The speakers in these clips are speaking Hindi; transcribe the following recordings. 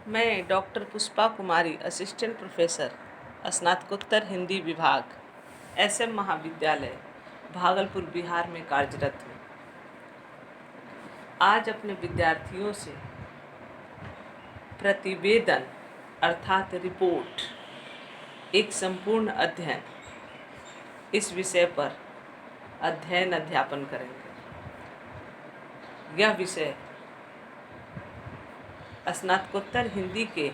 मैं डॉक्टर पुष्पा कुमारी, असिस्टेंट प्रोफेसर, स्नातकोत्तर हिंदी विभाग, SM महाविद्यालय, भागलपुर, बिहार में कार्यरत हूँ। आज अपने विद्यार्थियों से प्रतिवेदन अर्थात रिपोर्ट, एक संपूर्ण अध्ययन, इस विषय पर अध्यापन करेंगे। यह विषय स्नातकोत्तर हिंदी के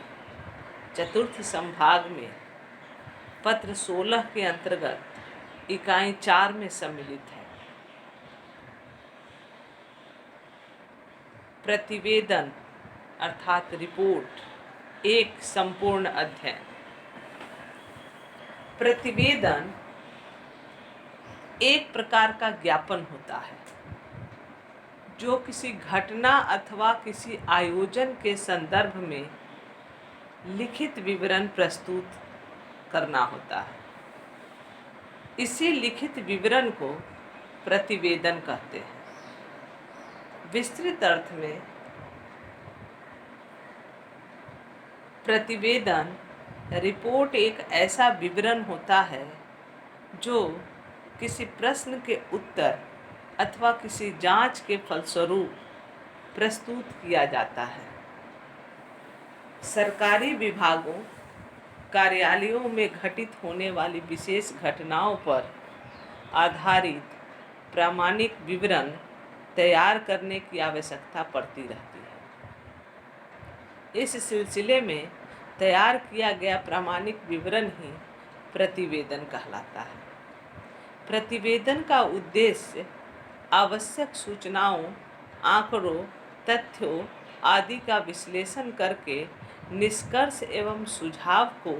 चतुर्थ संभाग में पत्र 16 के अंतर्गत इकाई 4 में सम्मिलित है। प्रतिवेदन अर्थात रिपोर्ट, एक संपूर्ण अध्ययन। प्रतिवेदन एक प्रकार का ज्ञापन होता है जो किसी घटना अथवा किसी आयोजन के संदर्भ में लिखित विवरण प्रस्तुत करना होता है। इसी लिखित विवरण को प्रतिवेदन कहते हैं। विस्तृत अर्थ में प्रतिवेदन रिपोर्ट एक ऐसा विवरण होता है जो किसी प्रश्न के उत्तर अथवा किसी जांच के फलस्वरूप प्रस्तुत किया जाता है। सरकारी विभागों, कार्यालयों में घटित होने वाली विशेष घटनाओं पर आधारित प्रामाणिक विवरण तैयार करने की आवश्यकता पड़ती रहती है। इस सिलसिले में तैयार किया गया प्रामाणिक विवरण ही प्रतिवेदन कहलाता है। प्रतिवेदन का उद्देश्य आवश्यक सूचनाओं, आंकड़ों, तथ्यों आदि का विश्लेषण करके निष्कर्ष एवं सुझाव को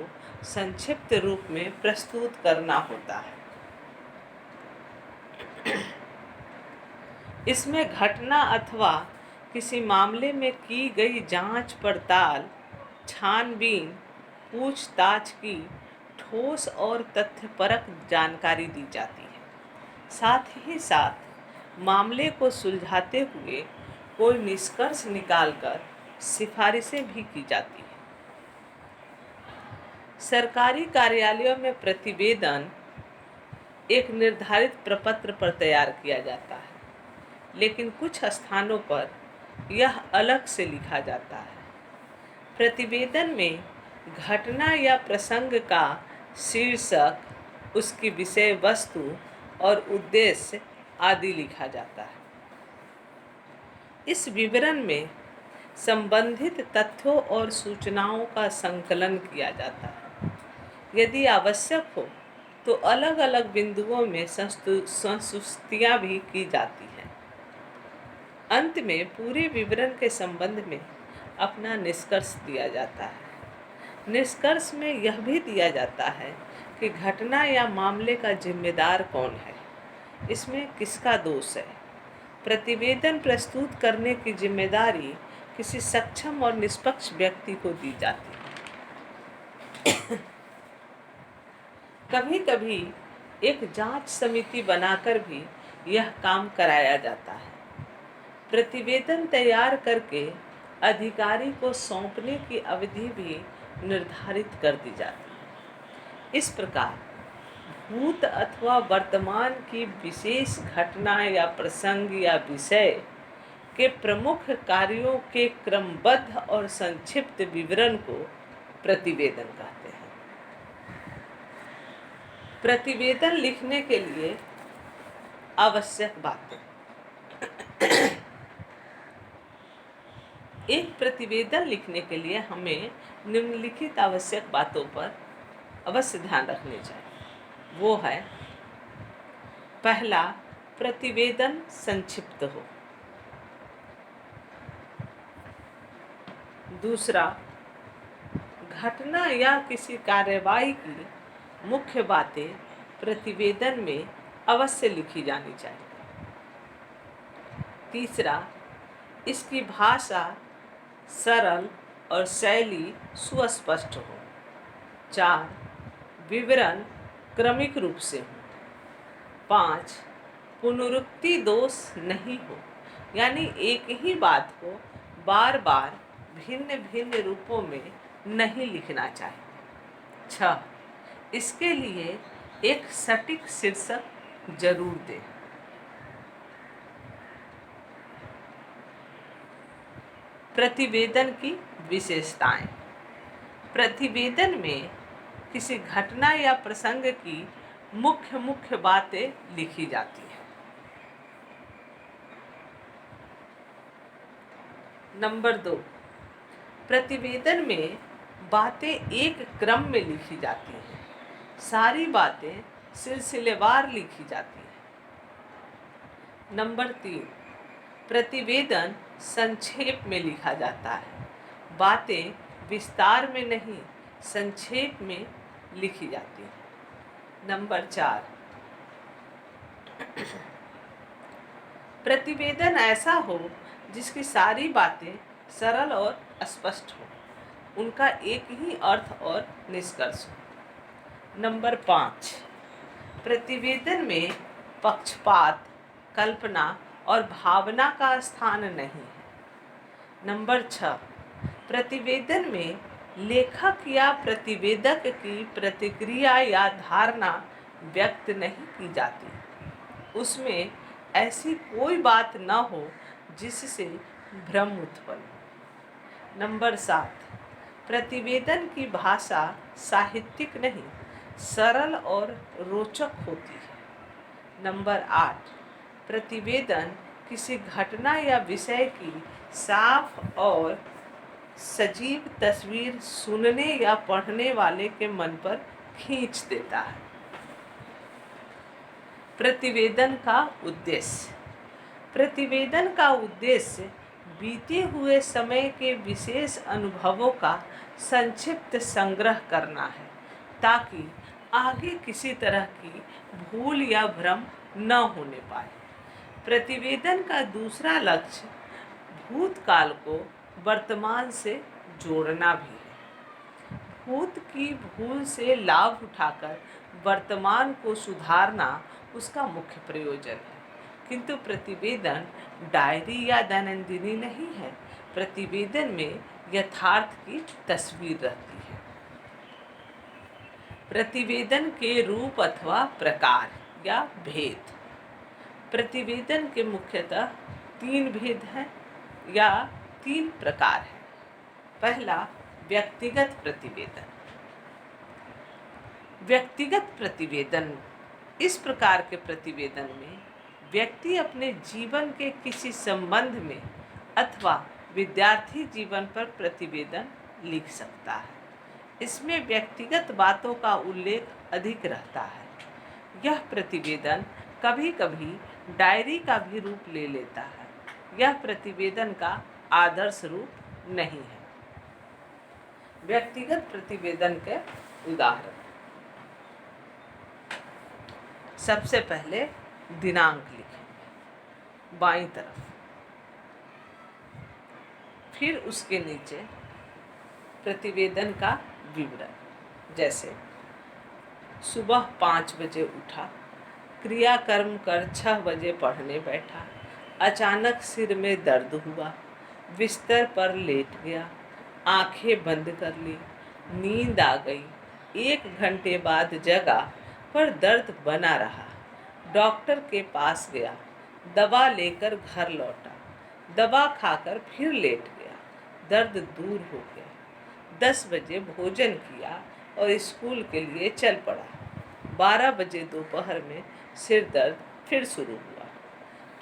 संक्षिप्त रूप में प्रस्तुत करना होता है। इसमें घटना अथवा किसी मामले में की गई जांच पड़ताल, छानबीन, पूछताछ की ठोस और तथ्यपरक जानकारी दी जाती है। साथ ही साथ मामले को सुलझाते हुए कोई निष्कर्ष निकालकर सिफारिशें भी की जाती हैं। सरकारी कार्यालयों में प्रतिवेदन एक निर्धारित प्रपत्र पर तैयार किया जाता है, लेकिन कुछ स्थानों पर यह अलग से लिखा जाता है। प्रतिवेदन में घटना या प्रसंग का शीर्षक, उसकी विषय वस्तु और उद्देश्य आदि लिखा जाता है। इस विवरण में संबंधित तथ्यों और सूचनाओं का संकलन किया जाता है। यदि आवश्यक हो तो अलग अलग बिंदुओं में संस्तुतियां भी की जाती हैं। अंत में पूरे विवरण के संबंध में अपना निष्कर्ष दिया जाता है। निष्कर्ष में यह भी दिया जाता है कि घटना या मामले का जिम्मेदार कौन है, इसमें किसका दोष है। प्रतिवेदन प्रस्तुत करने की जिम्मेदारी किसी सक्षम और निष्पक्ष व्यक्ति को दी जाती है। कभी कभी एक जांच समिति बनाकर भी यह काम कराया जाता है। प्रतिवेदन तैयार करके अधिकारी को सौंपने की अवधि भी निर्धारित कर दी जाती है। इस प्रकार भूत अथवा वर्तमान की विशेष घटना या प्रसंग या विषय के प्रमुख कार्यों के क्रमबद्ध और संक्षिप्त विवरण को प्रतिवेदन कहते हैं। प्रतिवेदन लिखने के लिए आवश्यक बातें। एक प्रतिवेदन लिखने के लिए हमें निम्नलिखित आवश्यक बातों पर अवश्य ध्यान रखने चाहिए। वो है, पहला, प्रतिवेदन संक्षिप्त हो। दूसरा, घटना या किसी कार्यवाही की मुख्य बातें प्रतिवेदन में अवश्य लिखी जानी चाहिए। तीसरा, इसकी भाषा सरल और शैली सुस्पष्ट हो। 4, विवरण क्रमिक रूप से हो। 5, पुनरुक्ति दोष नहीं हो, यानी एक ही बात को बार बार भिन्न भिन्न रूपों में नहीं लिखना चाहिए। 6. इसके लिए एक सटीक शीर्षक जरूर दें। प्रतिवेदन की विशेषताएं। प्रतिवेदन में किसी घटना या प्रसंग की मुख्य बातें लिखी जाती हैं। नंबर 2, प्रतिवेदन में बातें एक क्रम में लिखी जाती हैं। सारी बातें सिलसिलेवार लिखी जाती हैं। नंबर 3, प्रतिवेदन संक्षेप में लिखा जाता है। बातें विस्तार में नहीं, संक्षेप में लिखी जाती हैं। नंबर 4, प्रतिवेदन ऐसा हो जिसकी सारी बातें सरल और स्पष्ट हो, उनका एक ही अर्थ और निष्कर्ष हो। नंबर 5, प्रतिवेदन में पक्षपात, कल्पना और भावना का स्थान नहीं है। नंबर 6, प्रतिवेदन में लेखक या प्रतिवेदक की प्रतिक्रिया या धारणा व्यक्त नहीं की जाती। उसमें ऐसी कोई बात न हो जिससे भ्रम उत्पन्न हो। नंबर 7, प्रतिवेदन की भाषा साहित्यिक नहीं, सरल और रोचक होती है। नंबर 8, प्रतिवेदन किसी घटना या विषय की साफ और सजीव तस्वीर सुनने या पढ़ने वाले के मन पर खींच देता है। प्रतिवेदन का उद्देश्य। प्रतिवेदन का उद्देश्य बीते हुए समय के विशेष अनुभवों का संक्षिप्त संग्रह करना है, ताकि आगे किसी तरह की भूल या भ्रम न होने पाए। प्रतिवेदन का दूसरा लक्ष्य भूतकाल को वर्तमान से जोड़ना भी है। भूत की भूल से लाभ उठाकर वर्तमान को सुधारना उसका मुख्य प्रयोजन है। किंतु प्रतिवेदन डायरी या दैनंदिनी नहीं है। प्रतिवेदन में यथार्थ की तस्वीर रहती है। प्रतिवेदन के रूप अथवा प्रकार या भेद। प्रतिवेदन के मुख्यतः 3 भेद हैं या 3 प्रकार हैं। पहला, व्यक्तिगत प्रतिवेदन। व्यक्तिगत प्रतिवेदन इस प्रकार के प्रतिवेदन में व्यक्ति अपने जीवन के किसी संबंध में अथवा विद्यार्थी जीवन पर प्रतिवेदन लिख सकता है। इसमें व्यक्तिगत बातों का उल्लेख अधिक रहता है। यह प्रतिवेदन कभी कभी डायरी का भी रूप ले लेता है। यह प्रतिवेदन का आदर्श रूप नहीं है। व्यक्तिगत प्रतिवेदन के उदाहरण। सबसे पहले दिनांक लिखें बाईं तरफ, फिर उसके नीचे प्रतिवेदन का विवरण, जैसे सुबह 5 बजे उठा, क्रियाकर्म कर 6 बजे पढ़ने बैठा, अचानक सिर में दर्द हुआ, बिस्तर पर लेट गया, आंखें बंद कर ली, नींद आ गई, 1 घंटे बाद जगा पर दर्द बना रहा, डॉक्टर के पास गया, दवा लेकर घर लौटा, दवा खाकर फिर लेट गया, दर्द दूर हो गया, 10 बजे भोजन किया और स्कूल के लिए चल पड़ा, 12 बजे दोपहर में सिर दर्द फिर शुरू हुआ,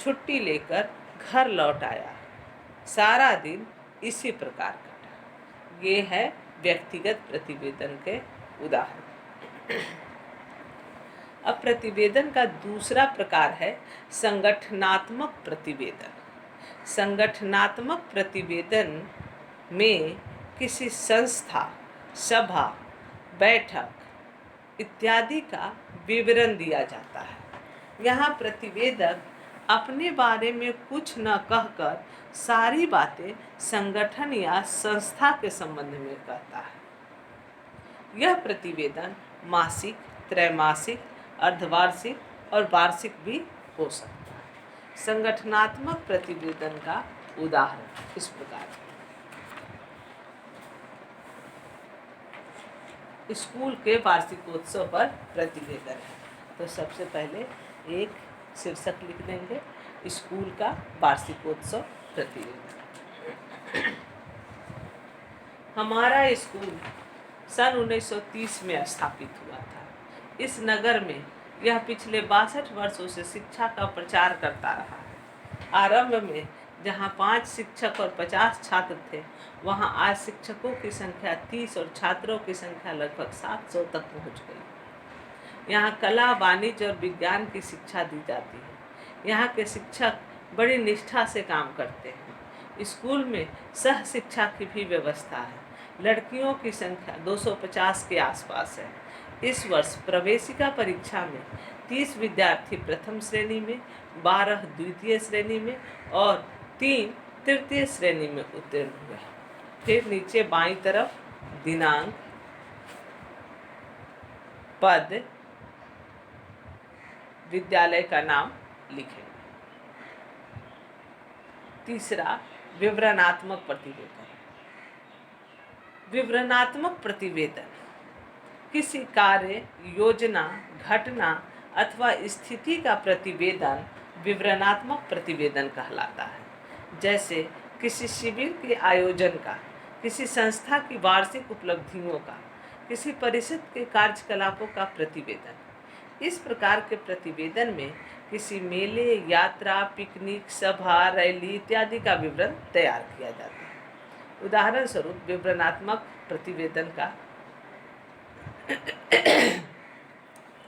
छुट्टी लेकर घर लौट आया, सारा दिन इसी प्रकार कटा। ये है व्यक्तिगत प्रतिवेदन के उदाहरण। अब प्रतिवेदन का दूसरा प्रकार है संगठनात्मक प्रतिवेदन। संगठनात्मक प्रतिवेदन में किसी संस्था, सभा, बैठक इत्यादि का विवरण दिया जाता है। यहाँ प्रतिवेदक अपने बारे में कुछ न कहकर सारी बातें संगठन या संस्था के संबंध में कहता है। यह प्रतिवेदन मासिक, त्रैमासिक, अर्धवार्षिक और वार्षिक भी हो सकता है। संगठनात्मक प्रतिवेदन का उदाहरण इस प्रकार है। स्कूल के वार्षिकोत्सव पर प्रतिवेदन है। तो सबसे पहले एक शीर्षक लिख देंगे, स्कूल का वार्षिकोत्सव प्रतिवेदन। हमारा स्कूल सन 1930 में स्थापित हुआ था। इस नगर में यह पिछले 62 वर्षों से शिक्षा का प्रचार करता रहा है। आरंभ में जहां 5 शिक्षक और 50 छात्र थे, वहां आज शिक्षकों की संख्या 30 और छात्रों की संख्या लगभग 700 तक पहुंच गई। यहाँ कला, वाणिज्य और विज्ञान की शिक्षा दी जाती है। यहाँ के शिक्षक बड़ी निष्ठा से काम करते हैं। स्कूल में सह शिक्षा की भी व्यवस्था है। लड़कियों की संख्या 250 के आसपास है। इस वर्ष प्रवेशिका परीक्षा में 30 विद्यार्थी प्रथम श्रेणी में, 12 द्वितीय श्रेणी में और 3 तृतीय श्रेणी में उत्तीर्ण हुए। फिर नीचे बाईं तरफ दिनांक, पद, विद्यालय का नाम लिखेंगे। तीसरा, विवरणात्मक प्रतिवेदन। विवरणात्मक प्रतिवेदन किसी कार्य, योजना, घटना अथवा स्थिति का प्रतिवेदन विवरणात्मक प्रतिवेदन कहलाता है। जैसे किसी शिविर के आयोजन का, किसी संस्था की वार्षिक उपलब्धियों का, किसी परिषद के कार्यकलापों का प्रतिवेदन। इस प्रकार के प्रतिवेदन में किसी मेले, यात्रा, पिकनिक, सभा, रैली इत्यादि का विवरण तैयार किया जाता है। उदाहरण स्वरूप विवरणात्मक प्रतिवेदन का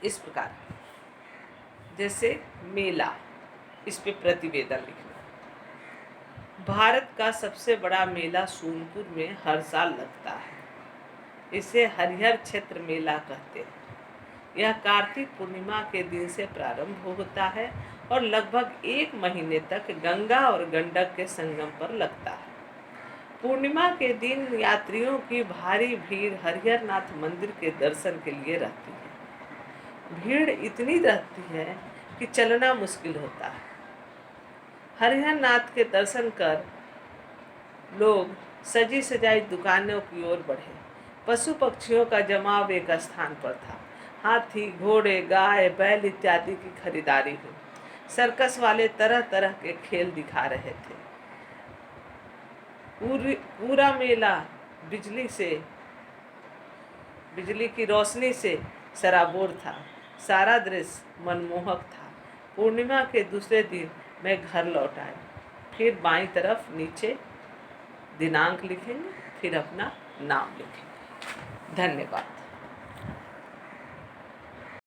इस प्रकार, जैसे मेला, इस पे प्रतिवेदन लिखना। भारत का सबसे बड़ा मेला सोनपुर में हर साल लगता है। इसे हरिहर क्षेत्र मेला कहते हैं। यह कार्तिक पूर्णिमा के दिन से प्रारंभ होता है और लगभग 1 महीने तक गंगा और गंडक के संगम पर लगता है। पूर्णिमा के दिन यात्रियों की भारी भीड़ हरिहरनाथ मंदिर के दर्शन के लिए रहती है। भीड़ इतनी रहती है कि चलना मुश्किल होता है। हरिहरनाथ के दर्शन कर लोग सजी सजाई दुकानों की ओर बढ़े। पशु पक्षियों का जमाव एक स्थान पर था। हाथी, घोड़े, गाय, बैल इत्यादि की खरीदारी हुई। सर्कस वाले तरह तरह के खेल दिखा रहे थे। पूरा मेला बिजली की रोशनी से सराबोर था। सारा दृश्य मनमोहक था। पूर्णिमा के दूसरे दिन मैं घर लौट आया। फिर बाईं तरफ नीचे दिनांक लिखेंगे, फिर अपना नाम लिखेंगे। धन्यवाद।